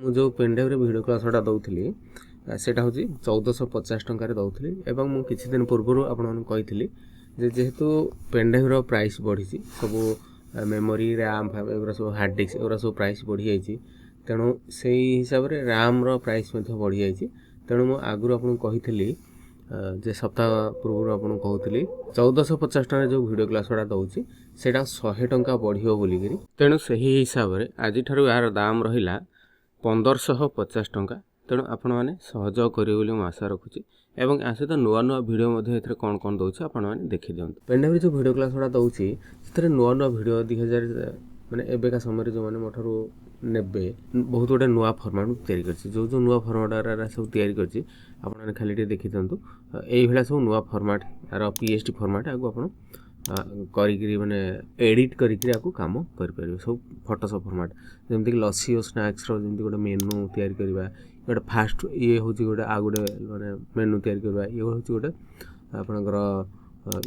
ମୁଁ ଯେଉଁ ପେନ୍ଡ୍ରାଇଭ୍ରେ ଭିଡ଼ିଓ କ୍ଲାସ୍ଟା ଦେଉଥିଲି ସେଇଟା ହେଉଛି 1450 ଟଙ୍କାରେ ଦେଉଥିଲି ଏବଂ ମୁଁ କିଛି ଦିନ ପୂର୍ବରୁ ଆପଣମାନଙ୍କୁ କହିଥିଲି ଯେ ଯେହେତୁ ପେନ୍ଡ୍ରାଇଭ୍ର ପ୍ରାଇସ୍ ବଢ଼ିଛି ସବୁ ମେମୋରି ର୍ୟାମ୍ ଏଗୁଡ଼ା ସବୁ ହାର୍ଡ଼ ଡିସ୍କ ଏଗୁଡ଼ା ସବୁ ପ୍ରାଇସ୍ ବଢ଼ିଯାଇଛି ତେଣୁ ସେଇ ହିସାବରେ ର୍ୟାମ୍ର ପ୍ରାଇସ୍ ମଧ୍ୟ ବଢ଼ିଯାଇଛି ତେଣୁ ମୁଁ ଆଗରୁ ଆପଣଙ୍କୁ କହିଥିଲି ଯେ ସପ୍ତାହ ପୂର୍ବରୁ ଆପଣଙ୍କୁ କହୁଥିଲି 1450 ଟଙ୍କାରେ ଯେଉଁ ଭିଡ଼ିଓ କ୍ଲାସ୍ ଗୁଡ଼ା ଦେଉଛି ସେଇଟା 100 ଟଙ୍କା ବଢ଼ିବ ବୋଲିକିରି ତେଣୁ ସେହି ହିସାବରେ ଆଜିଠାରୁ ଏହାର ଦାମ୍ ରହିଲା 1550 ଟଙ୍କା ତେଣୁ ଆପଣମାନେ ସହଯୋଗ କରିବେ ବୋଲି ମୁଁ ଆଶା ରଖୁଛି ଏବଂ ୟା ସହିତ ନୂଆ ନୂଆ ଭିଡ଼ିଓ ମଧ୍ୟ ଏଥିରେ କ'ଣ କ'ଣ ଦେଉଛି ଆପଣମାନେ ଦେଖିଦିଅନ୍ତୁ। ପେନ୍ଡ୍ରାଇଭ୍ରେ ଯେଉଁ ଭିଡ଼ିଓ କ୍ଲାସ୍ ଗୁଡ଼ା ଦେଉଛି ସେଥିରେ ନୂଆ ନୂଆ ଭିଡ଼ିଓ 2000 ମାନେ ଏବେକା ସମୟରେ ଯେଉଁମାନେ ମୋ ଠାରୁ ନେବେ ବହୁତ ଗୁଡ଼ିଏ ନୂଆ ଫର୍ମାଟ୍ ତିଆରି କରିଛି ଯେଉଁ ନୂଆ ଫର୍ମାଟ୍ ସବୁ ତିଆରି କରିଛି ଆପଣମାନେ ଖାଲି ଟିକେ ଦେଖିଦିଅନ୍ତୁ। ଏଇଭଳିଆ ସବୁ ନୂଆ ଫର୍ମାଟ୍ ଆର PST ଫର୍ମାଟ୍ ଆକୁ ଆପଣ କରିକିରି ମାନେ ଏଡ଼ିଟ୍ କରିକିରି ଆକୁ କାମ କରିପାରିବେ ସବୁ ଫଟୋସପ୍ ଫର୍ମାଟ୍ ଯେମିତିକି ଲସି ଓ ସ୍ନାକ୍ସର ଯେମିତି ଗୋଟେ ମେନୁ ତିଆରି କରିବା ଗୋଟେ ଫାଷ୍ଟ ଇଏ ହେଉଛି ଗୋଟେ ଆଉ ଗୋଟେ ମାନେ ମେନୁ ତିଆରି କରିବା ଇଏ ହେଉଛି ଗୋଟେ ଆପଣଙ୍କର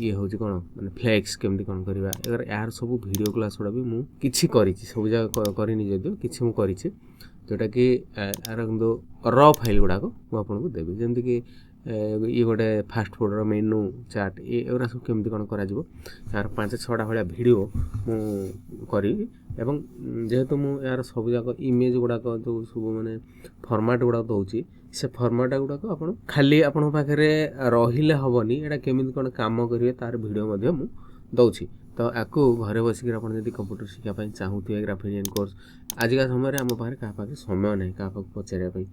ଇଏ ହେଉଛି କ'ଣ ମାନେ ଫ୍ଲେକ୍ସ କେମିତି କ'ଣ କରିବା ଏହାର ସବୁ ଭିଡ଼ିଓ କ୍ଲାସ୍ ଗୁଡ଼ା ବି ମୁଁ କିଛି କରିଛି ସବୁ ଜାଗା କରିନି ଯଦିଓ କିଛି ମୁଁ କରିଛି ଯେଉଁଟାକି ଏହାର କିନ୍ତୁ ର ଫାଇଲ୍ ଗୁଡ଼ାକ ମୁଁ ଆପଣଙ୍କୁ ଦେବି ଯେମିତିକି ଇଏ ଗୋଟେ ଫାଷ୍ଟ ଫୁଡ଼ର ମେନୁ ଚାର୍ଟ ଏଗୁଡ଼ା ସବୁ କେମିତି କ'ଣ କରାଯିବ ଏହାର 5-6ଟା ଭଳିଆ ଭିଡ଼ିଓ ମୁଁ କରିବି ଏବଂ ଯେହେତୁ ମୁଁ ଏହାର ସବୁ ଯାକ ଇମେଜ୍ ଗୁଡ଼ାକ ଯେଉଁ ସବୁ ମାନେ ଫର୍ମାଟ୍ ଗୁଡ଼ାକ ଦେଉଛି ସେ ଫର୍ମାଟ୍ ଗୁଡ଼ାକ ଆପଣ ଖାଲି ଆପଣଙ୍କ ପାଖରେ ରହିଲେ ହେବନି ଏଇଟା କେମିତି କ'ଣ କାମ କରିବେ ତାର ଭିଡ଼ିଓ ମଧ୍ୟ ମୁଁ ଦେଉଛି ତ ଆକୁ ଘରେ ବସିକି ଆପଣ ଯଦି କମ୍ପ୍ୟୁଟର ଶିଖିବା ପାଇଁ ଚାହୁଁଥିବେ ଗ୍ରାଫିକ୍ କୋର୍ସ ଆଜିକା ସମୟରେ ଆମ ପାଖରେ କାହା ପାଖରେ ସମୟ ନାହିଁ କାହା ପାଖକୁ ପଚାରିବା ପାଇଁ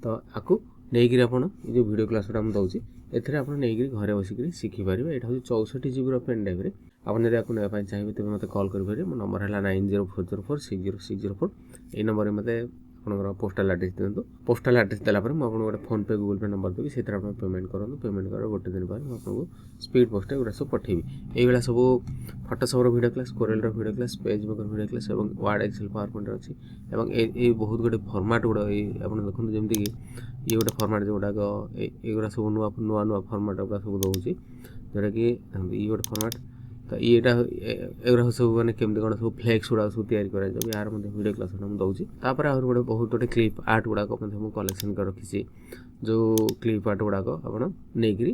ତ ଆକୁ ନେଇକିରି ଆପଣ ଏ ଯେଉଁ ଭିଡ଼ିଓ କ୍ଲାସ୍ଟା ମୁଁ ଦେଉଛି ଏଥିରେ ଆପଣ ନେଇକିରି ଘରେ ବସିକିରି ଶିଖିପାରିବେ ଏଇଟା ହେଉଛି 64 GB ପେନ୍ଡ୍ରାଇଭ୍ରେ ଆପଣ ଯଦି ଆକୁ ନେବା ପାଇଁ ଚାହିଁବେ ତେବେ ମୋତେ କଲ୍ କରିପାରିବେ ମୋ ନମ୍ବର ହେଲା 9040460604 ଏଇ ନମ୍ବରରେ ମୋତେ ଆପଣଙ୍କର ପୋଷ୍ଟାଲ୍ ଆଡ୍ରେସ୍ ଦିଅନ୍ତୁ ପୋଷ୍ଟାଲ୍ ଆଡ୍ରେସ୍ ଦେଲା ପରେ ମୁଁ ଆପଣଙ୍କୁ ଗୋଟେ ଫୋନ୍ପେ ଗୁଗଲ୍ ପେ ନମ୍ବର ଦେବି ସେଥିରେ ଆପଣ ପେମେଣ୍ଟ କରନ୍ତୁ ପେମେଣ୍ଟ କରିବାର ଗୋଟେ ଦିନ ପରେ ମୁଁ ଆପଣଙ୍କୁ ସ୍ପିଡ୍ ପୋଷ୍ଟ ଏଗୁଡ଼ା ସବୁ ପଠେଇବି ଏଇଭଳିଆ ସବୁ ଫଟୋସପ୍ର ଭିଡ଼ିଓ କ୍ଲାସ୍ କୋରେଲ୍ର video class PageMaker video class ଏବଂ ୱାର୍ଡ଼ ଏକ୍ସେଲ୍ ପାୱାର ପଏଣ୍ଟର ଅଛି ଏବଂ ଏଇ ବହୁତ ଗୁଡ଼ିଏ ଫର୍ମାଟ୍ ଗୁଡ଼ା ଏଇ ଆପଣ ଦେଖନ୍ତୁ ଯେମିତିକି ଇଏ ଗୋଟେ ଫର୍ମାଟ୍ ଯେଉଁଗୁଡ଼ାକ ଏଗୁଡ଼ା ସବୁ ନୂଆ ଫର୍ମାଟ୍ ଗୁଡ଼ା ସବୁ ଦେଉଛି ଯେଉଁଟାକି ଇଏ ଗୋଟେ ଫର୍ମାଟ୍ ତ ଏଇଟା ଏଗୁଡ଼ା ସବୁ ମାନେ କେମିତି କ'ଣ ସବୁ ଫ୍ଲେକ୍ସ ଗୁଡ଼ାକ ସବୁ ତିଆରି କରାଯିବ ଏହାର ମଧ୍ୟ ଭିଡ଼ିଓ କ୍ଲାସ୍ ମୁଁ ଦେଉଛି ତାପରେ ଆହୁରି ଗୋଟେ ବହୁତ ଗୋଟେ କ୍ଲିପ୍ ଆର୍ଟ ଗୁଡ଼ାକ ମଧ୍ୟ ମୁଁ କଲେକ୍ସନ୍ କରି ରଖିଛି ଯେଉଁ କ୍ଲିପ୍ ଆର୍ଟ ଗୁଡ଼ାକ ଆପଣ ନେଇକିରି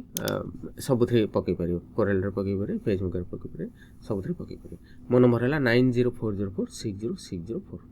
ସବୁଥିରେ ପକାଇ ପାରିବେ କୋରେଲ୍ରେ ପକାଇ ପାରିବେ ପେଜ୍ ମେକର୍ରେ ପକାଇ ପାରିବେ ସବୁଥିରେ ପକାଇ ପାରିବେ ମୋ ନମ୍ବର ହେଲା 9040460604।